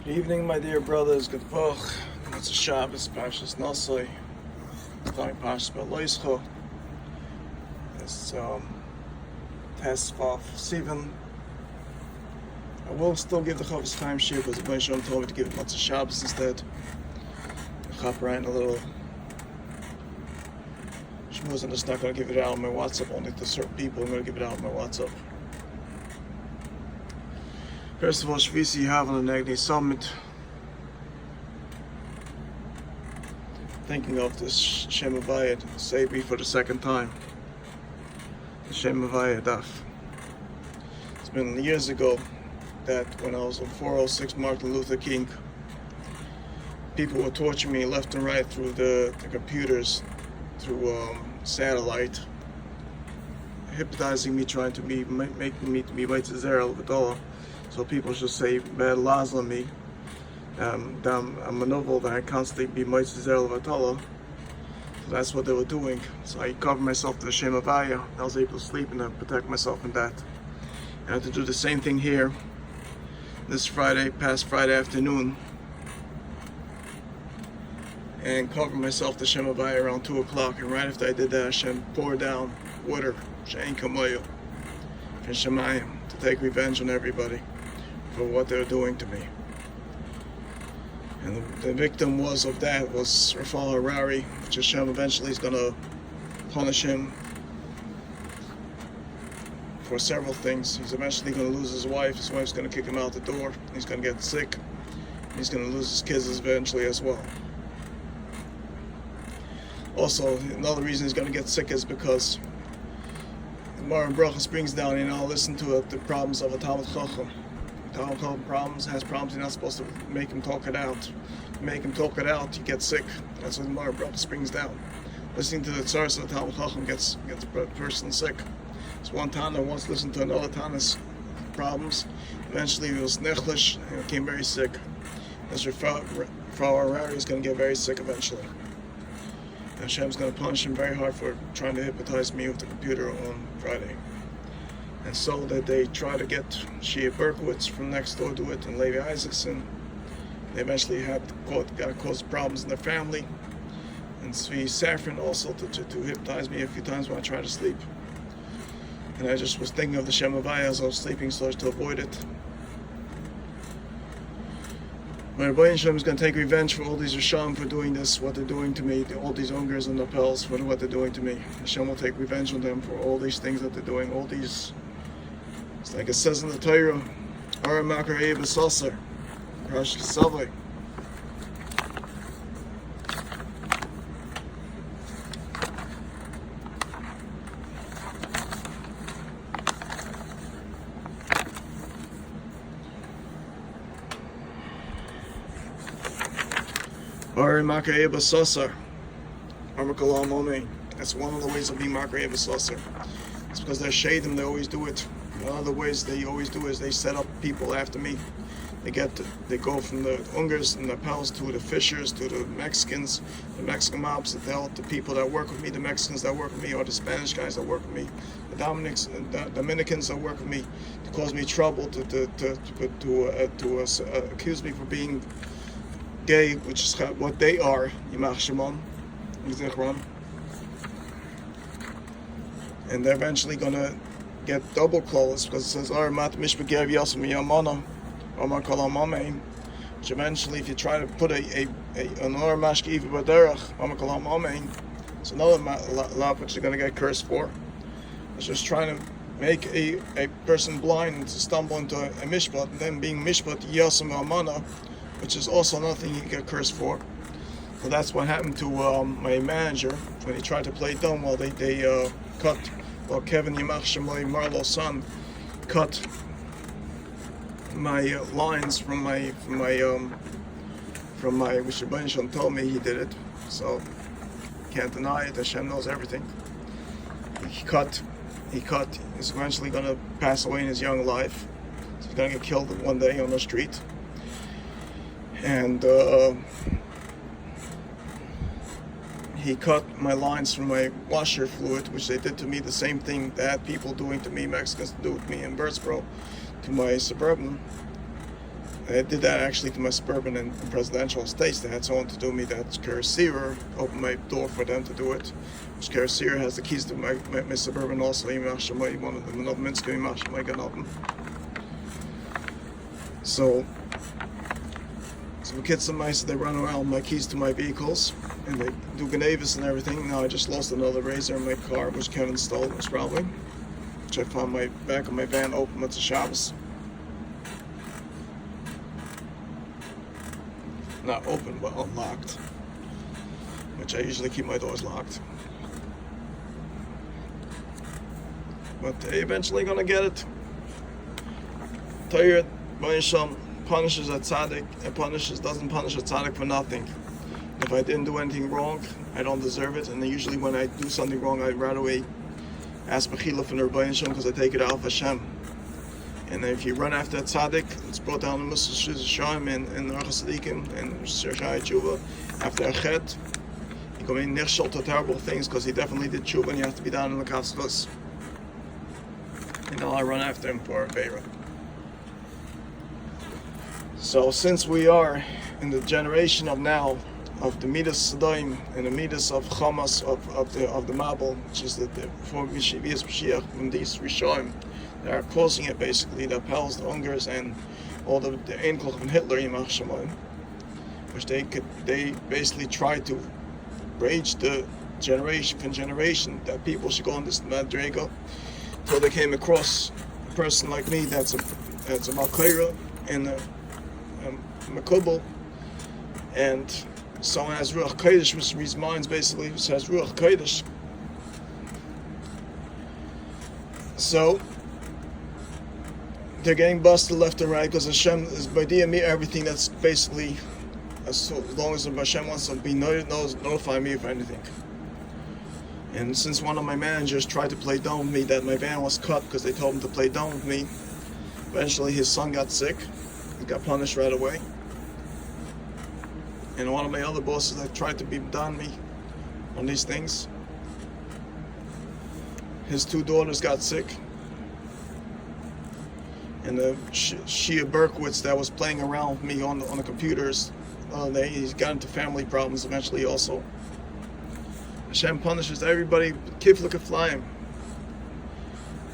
Good evening, my dear brothers. Good Vach. It's a Shabbos, Parshas Nosoi. It's going Parshas Beloischo. It's Tesvav Sivan. I will still give the Chavis Chaim Shir because the Bnei Shalom told me to give it lots of Shabbos instead. The Chap ran a little schmooze. I'm just not going to give it out on my WhatsApp only to certain people. I'm going to give it out on my WhatsApp. First of all, Shvisi having a Negni summit. Thinking of this Shem Havayah Sebi for the second time. The Shem Havayah Daf. It's been years ago that when I was on 406 Martin Luther King, people were torturing me left and right through the computers, through satellite, hypnotizing me, trying to making me to be white Zerel Vadala. So people should say bad laws on me. I'm a novel that I constantly be Moitz Zerel Vatala. So that's what they were doing. So I covered myself to the Shem Havayah. I was able to sleep and protect myself in that. I had to do the same thing here this Friday, past Friday afternoon, and cover myself to Shem Havayah around 2 o'clock. And right after I did that, Hashem poured down water, Shein Kamoyo, from Shemayim, to take revenge on everybody for what they're doing to me. And the victim was Rafal Harari, which Hashem eventually is going to punish him for several things. He's eventually going to lose his wife. His wife's going to kick him out the door. He's going to get sick. He's going to lose his kids eventually as well. Also, another reason he's going to get sick is because the Mar Brachas brings down, listen to it, the problems of a Talmud Chacham. Talmud Chacham has problems, you're not supposed to make him talk it out. Make him talk it out, you get sick. That's what the Mar Brachas brings down. Listening to the tzaras of the Talmud Chacham gets a person sick. So one Tana once listened to another Tana's problems. Eventually he was nechlish and became very sick. As Frau Harari is going to get very sick eventually. Hashem's going to punish him very hard for trying to hypnotize me with the computer on Friday. And so that they try to get Shia Berkowitz from next door to it and Levi Isaacson. They eventually got to cause problems in their family. And Zvi Safran also to hypnotize me a few times when I try to sleep. And I just was thinking of the Shem Havayah as I was sleeping so as to avoid it. My Rebbeinu Shem is going to take revenge for all these Risham for doing this, what they're doing to me, all these Ungers and Nepals for what they're doing to me. Hashem will take revenge on them for all these things that they're doing, all these, it's like it says in the Torah, Ara Makar Eva Sasser, Rash Savai. That's one of the ways of being Makarei B'Sasar. It's because they're shadim, they always do it. One of the ways they always do is they set up people after me. They go from the Ungers and the Pels to the Fishers to the Mexicans, the Mexican mobs that tell the people that work with me, the Mexicans that work with me, or the Spanish guys that work with me, the Dominicans that work with me, to cause me trouble, to accuse me for being gay, which is what they are, Yimach Shimon, Yizichron. And they're eventually going to get double clothes because it says, which eventually, if you try to put an Or Mashki Ivi Baderach, it's another law which you're going to get cursed for. It's just trying to make a person blind to stumble into a mishpat, and then being mishpat Yasam Amana, which is also nothing you get cursed for. So that's what happened to my manager when he tried to play dumb while they cut, while Kevin Yimach Shemoy Marlo's son cut my lines from my which the Rebbeinu Shalom told me he did it. So can't deny it. Hashem knows everything. He cut. He's eventually going to pass away in his young life. So he's going to get killed one day on the street. And he cut my lines from my washer fluid, which they did to me the same thing that people doing to me, Mexicans do with me in Birdsboro, to my Suburban. They did that actually to my suburban and presidential estates. They had someone to do me that Sia'ur opened my door for them to do it. Sia'ur has the keys to my suburban also. One of them, So the kids of mice, they run around with my keys to my vehicles and they do Ganavis and everything. Now I just lost another razor in my car, which Kevin stole, most probably. Which I found my back of my van open with the Shabbos. Not open, but unlocked. Which I usually keep my doors locked. But they're eventually gonna get it. Tired, Banisham punishes a tzaddik and doesn't punish a tzaddik for nothing. If I didn't do anything wrong, I don't deserve it. And then usually when I do something wrong, I right away ask Mechila from the Banisham because I take it out of Hashem. And then if you run after a tzaddik, it's brought down in Musa Shishayim and Archas Tzadikim and Shirshai Tshuva. After a chet, you go in nirshal to terrible things because he definitely did tshuva and you have to be down in the kasvus. And now I run after him for a favor. So since we are in the generation of now, of the Midas Sadaim and the Midas of Chamas of the Mabel, which is the before Mishivias Mashiach, when these Rishoim, they are causing it basically, the Pels, the Ungars, and all the Einkelch and Hitler, which they basically try to rage the generation from generation that people should go on this Madrega until they came across a person like me that's a Malkaira and a Makubal, and someone has Ruach Kodesh, which reads minds basically, which has Ruach Kodesh. So they're getting busted left and right because Hashem is by me everything that's basically, as long as Hashem wants to be notify me of anything. And since one of my managers tried to play dumb with me, that my van was cut because they told him to play dumb with me, eventually his son got sick. He got punished right away. And one of my other bosses that tried to be done me on these things, his two daughters got sick. And the Shia Berkowitz that was playing around with me on the computers, he got into family problems eventually also. Hashem punishes everybody, kifla keflayim.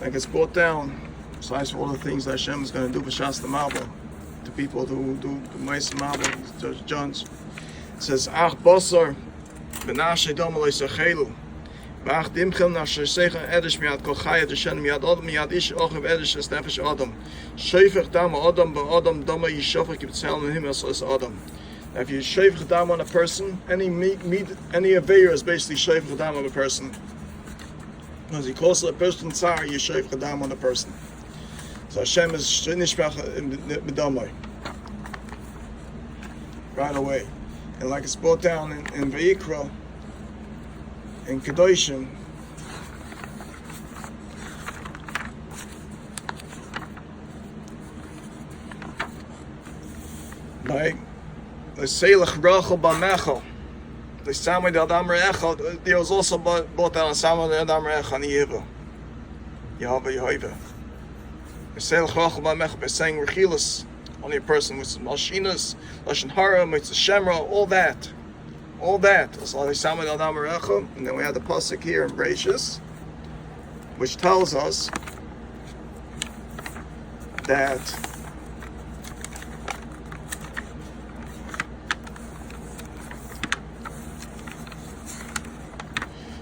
That gets brought down, besides all the things that Hashem is going to do for Shas the Mabel, to people who do Mais Mabel, Judge Jones. It says, Ach Bosar, Benashe Domalei Sechelu. Vach dimchem nach shesegen edish miad kolchaya deshen miad adam miad ish ochev edish es nefesh adam. Shevach dam adam ba adam dama yishofach kibtzel mehim es adam. Now if you shevach dam on a person, any aveir is basically shevach dam on a person. Because he calls a person tsar, you shevach dam on a person. So Hashem is nishmach b'damai. Right away. And like it's brought down in Vayikra, in Kedoshim, by the Selach Rachel Bamechel, the Samay the Adam Re'echel, there was also brought down Samay the Adam Re'echel and Yehovah. The Selach Rachel Bamechel by saying Rechilas, only a person with Malshinas, Lashon Hara, Mitzvah Shemra, all that. And then we have the pasuk here in Bereshis, which tells us that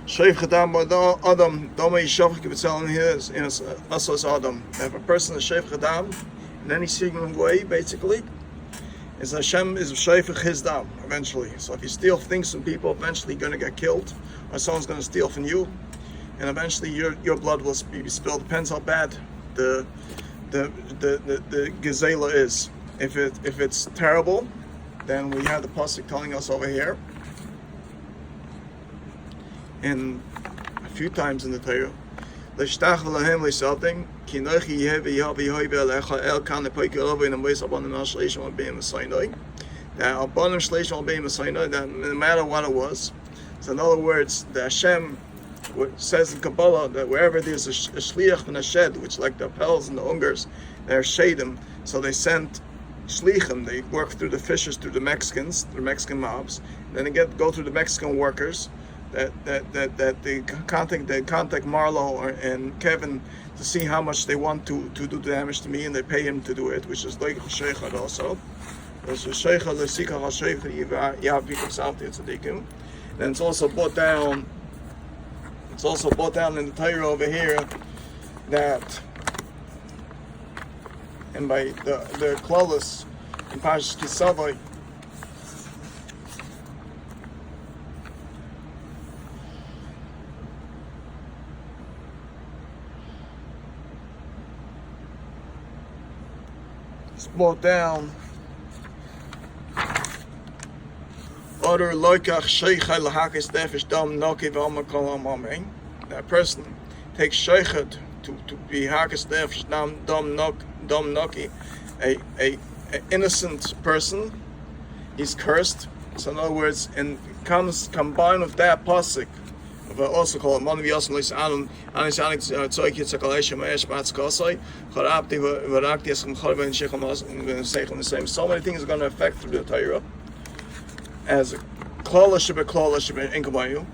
if a person is Sheif Chadam in any significant way, basically, is Hashem is shayfich his dam eventually. So if you steal things from people, eventually you're going to get killed, or someone's going to steal from you, and eventually your blood will be spilled. Depends how bad the gezela is. If it's terrible, then we have the pasuk telling us over here, in a few times in the Torah, L'shtach v'lahem l'salting ki nochi yehevi yavi yoive alecha el kan lepoike over in a mois abanim al shleishim al beim asaynoi. That abanim shleishim al beim asaynoi, that no matter what it was. So in other words, the Hashem says in Kabbalah that wherever there's a shliach and a shed, which like the Pels and the Ungars, they're shadim, so they sent shlichim. They work through the fishers, through the Mexicans, the Mexican mobs. Then they go through the Mexican workers. That they contact Marlo and Kevin to see how much they want to do damage to me, and they pay him to do it, which is like sheichad also. There's a sheichad l'sikach sheichad yavikum salti tzadikim. Then it's also brought down. It's also brought down in the Torah over here that, and by the klolos in Parshas Kisavai. Brought down other loikach sheichad lahakis nefesh dam noki v'amar kol ha'mamein. That person takes sheichad to be hakis nefesh dam noki, a innocent person. He's cursed. So in other words, and combined with that pasuk, also called Manav Yasam Lis Anum Anisani Tzoyk Yitzakalesh Maesh Batzkosai Charabti Varakti Esam Charva and Shecham Seichel the same. So many things are going to affect through the Torah as Klala Inkabayu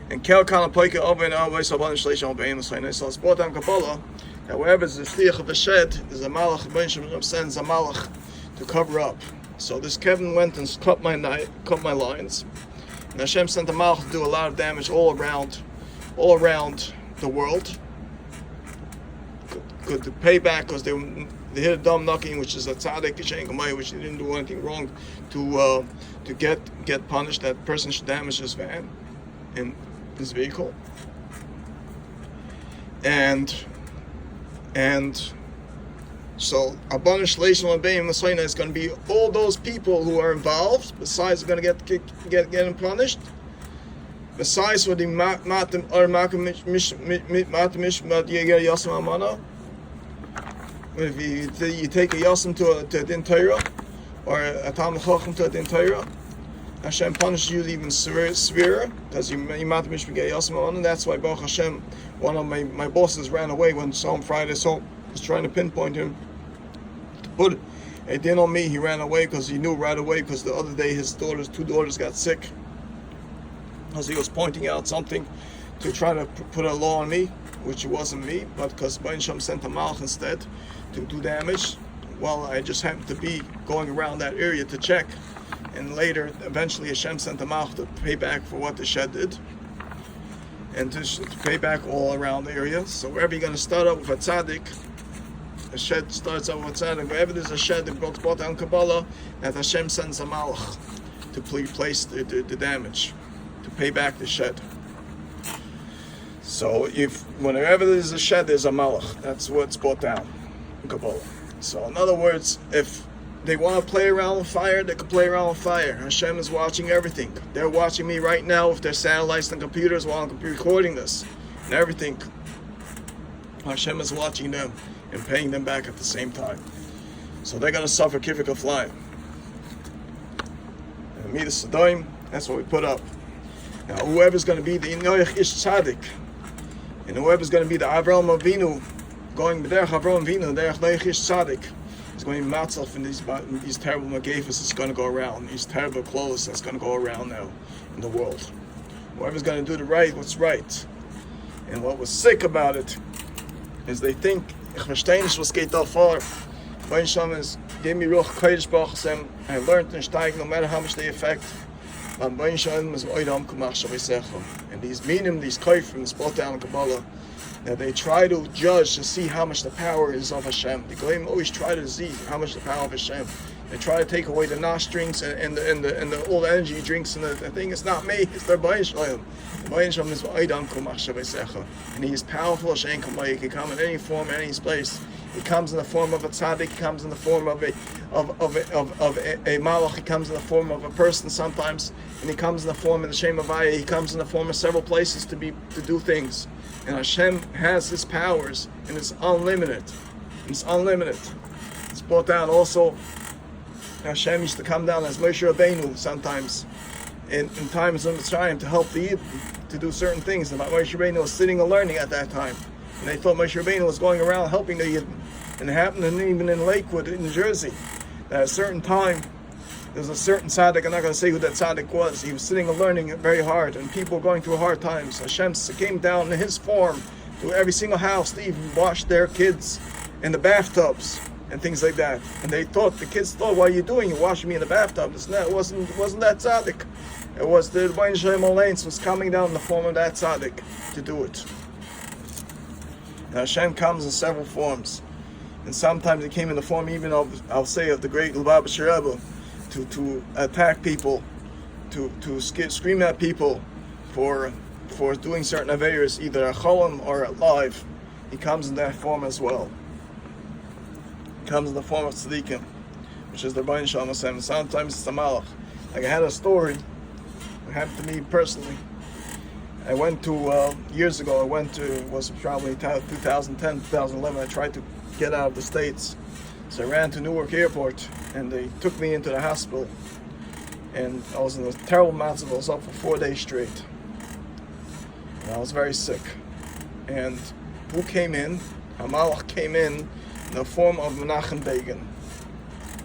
and Kel Kana Poika Over and Always Saban Shlesham Bein Sainai. So it's brought down Kabbalah that wherever there's a Shliach of a shed, there's a Malach Benshim sends a Malach to cover up. So this Kevin went and cut my lines. And Hashem sent the Malach to do a lot of damage all around the world. Good to pay back because they hit a dumb knocking, which is a tzaddik which they didn't do anything wrong to get punished. That person should damage his van in his vehicle. And so Abana Shleishim Abayim Masaina is going to be all those people who are involved. Besides, are going to get punished. Besides, what the matam or matamish yasam amana. If you take a yasam to a din Torah or a talmid chacham to a din Torah, Hashem punishes you even severer because you matamish yasam amana. That's why Baruch Hashem, one of my bosses ran away when Psalm Friday was trying to pinpoint him. Put a din on me. He ran away because he knew right away, because the other day his two daughters got sick because he was pointing out something to try to put a law on me, which it wasn't me, but because Bainsham sent a malach instead to do damage. Well, I just happened to be going around that area to check, and later eventually Hashem sent a malach to pay back for what the shed did, and to pay back all around the area. So wherever you're going to start up with a tzaddik, a shed starts out with tzaddik. Wherever there's a shed that brought down Kabbalah, that Hashem sends a malach to place the damage, to pay back the shed. So whenever there's a shed, there's a malach. That's what's brought down in Kabbalah. So in other words, if they want to play around with fire, they can play around with fire. Hashem is watching everything. They're watching me right now with their satellites and computers while I'm recording this and everything. Hashem is watching them and paying them back at the same time. So they're going to suffer kifik of flying. And Midas Sadoim, that's what we put up. Now whoever's going to be the Inoich Ish Tzaddik, and whoever's going to be the Avraham Avinu, going B'derech Avraham Avinu, Derech Noich Ish Tzaddik, is going to be matzelf in these terrible magafas that's going to go around, these terrible clothes that's going to go around now in the world. Whoever's going to do what's right. And what was sick about it is they think ich verstehe nicht, was geht da vor. Mein Shem is, gave me Ruach Kodesh Baruch Hashem. I learned and steig, no matter how much they affect. But mein Shem is oidam kumach shavisecha. And these minim, these koifim, spot down in Kabbalah, that they try to judge to see how much the power is of Hashem. The Goyim always try to see how much the power of Hashem. They try to take away the nash drinks and the all the energy drinks and the thing. It's not me. It's their Bayin Shalom. Bayin Shalom is V'Aydam Kumach Shavisecha, and He is powerful. Hashem Kamayik. He can come in any form, any place. He comes in the form of a tzaddik. He comes in the form of a malach. He comes in the form of a person sometimes, and He comes in the form of the Shem Avaya. He comes in the form of several places to do things. And Hashem has His powers, and it's unlimited. It's unlimited. It's brought down also. Hashem used to come down as Moshe Rabbeinu sometimes in times of Mitzrayim to help the Yidden to do certain things. And Moshe Rabbeinu was sitting and learning at that time. And they thought Moshe Rabbeinu was going around helping the Yidden. And it happened even in Lakewood, in New Jersey. At a certain time, there's a certain tzaddik, I'm not going to say who that tzaddik was. He was sitting and learning very hard, and people were going through hard times. Hashem came down in his form to every single house to even wash their kids in the bathtubs and things like that. And the kids thought, what are you doing? You're washing me in the bathtub. It wasn't that tzaddik. It was the Rebbeinu Shalom Alein was coming down in the form of that tzaddik to do it. And Hashem comes in several forms. And sometimes He came in the form even of, I'll say, of the great Lubavitcher Rebbe, to attack people, to scream at people for doing certain aveiros, either at cholim or at live. He comes in that form as well. He comes in the form of tzaddikim, which is the Rebbeinu Shalom Alein. And sometimes it's a malach. Like I had a story. It happened to me personally. I went to, years ago, it was probably 2010, 2011, I tried to get out of the States. So I ran to Newark Airport, and they took me into the hospital. And I was in a terrible matzav. I was up for 4 days straight. And I was very sick. And who came in? A malach came in the form of Menachem Begin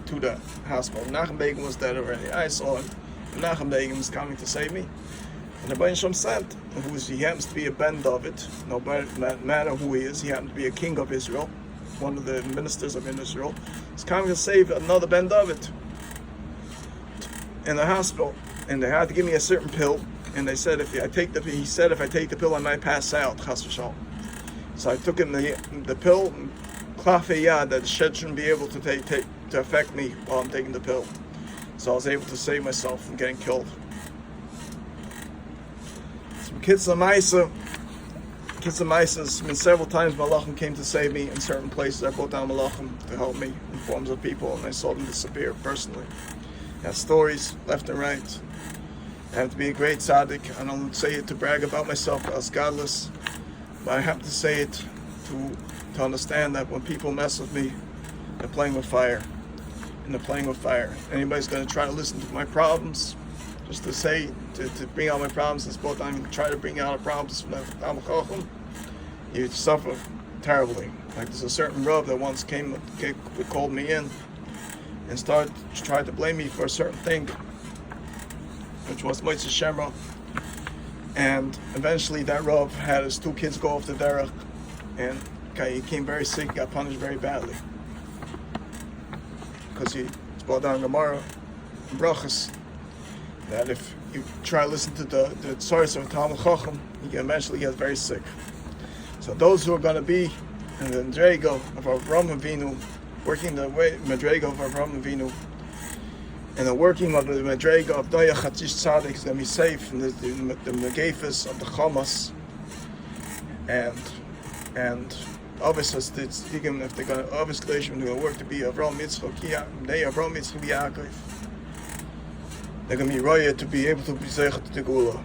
to the hospital. Menachem Begin was dead already. I saw him. Menachem Begin was coming to save me. And the Rebbeinu Shalom said, he happens to be a Ben David, no matter who he is, he happens to be a king of Israel, one of the ministers of Israel. He's coming to save another Ben David in the hospital. And they had to give me a certain pill. And they said, if I take the pill, I might pass out, chas v'shalom. So I took him the pill, klafei yad, that the shed shouldn't be able to affect me while I'm taking the pill. So I was able to save myself from getting killed. Kitzur Maisa, it's been several times Malachim came to save me in certain places. I brought down Malachim to help me in forms of people, and I saw them disappear personally. I have stories left and right. I have to be a great tzaddik. I don't say it to brag about myself as godless, but I have to say it to understand that when people mess with me, they're playing with fire. And they're playing with fire. Anybody's going to try to listen to my problems, just to bring out my problems, and both I'm try to bring out the problems from the Talmud Chacham, you suffer terribly. Like there's a certain Rav that once called me in and tried to blame me for a certain thing, which was Motzei Shemra. And eventually that Rav had his 2 kids go off the derech, and he became very sick, got punished very badly. Because he brought down Gemara and Brachas, that if you try to listen to the source of Talmud Chacham, you can eventually get very sick. So those who are going to be in the Madrega of Avraham Avinu, working the way Madrega of Avraham Avinu, and the working of the Madrega of Doya Chatzish Tzadik is going to be safe from the Megafis of the Chamas, and obviously if they're going to obviously they're going to work to be Avraham Yitzchak Yaakov. They're going to be roya to be able to be zeichet to the Gula.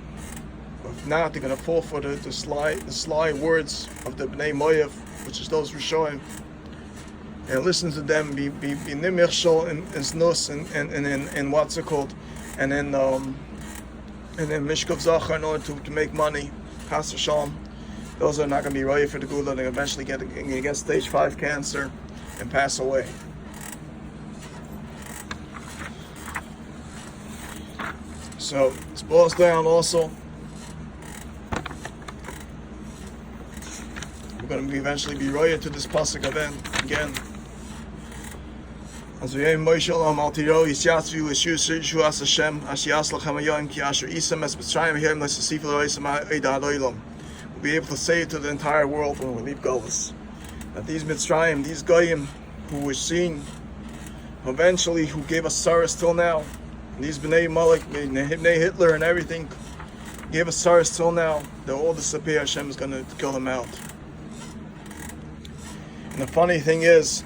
If not, they're going to fall for the sly words of the Bnei Moav, which is those Rishonim, and listen to them, be nimichshol in znus and what's it called, and then mishkav zachar in order to make money, chas v'shalom. Those are not going to be roya for the Gula. They're eventually get stage 5 cancer and pass away. So it boils down also. We're going to eventually be roya to this pasuk again. As we aim Moshe Olam al Tiro, Yisyatzu Yeshu As Hashem Ashias Lachem Hayoim Ki Asher Isam Es Mitzrayim Hayim L'Sasif L'Oisam Eida Hadoilam. We'll be able to say it to the entire world when we leave Golus, that these Mitzrayim, these Goyim who were seen, eventually who gave us sorrows till now, these Bnei Malik, Bnei Hitler and everything, gave us sorrows till now, that all disappear. Hashem is going to kill them out. And the funny thing is,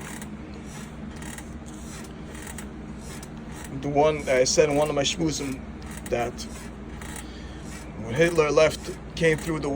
the one I said in one of my shmuzim, that when Hitler came through the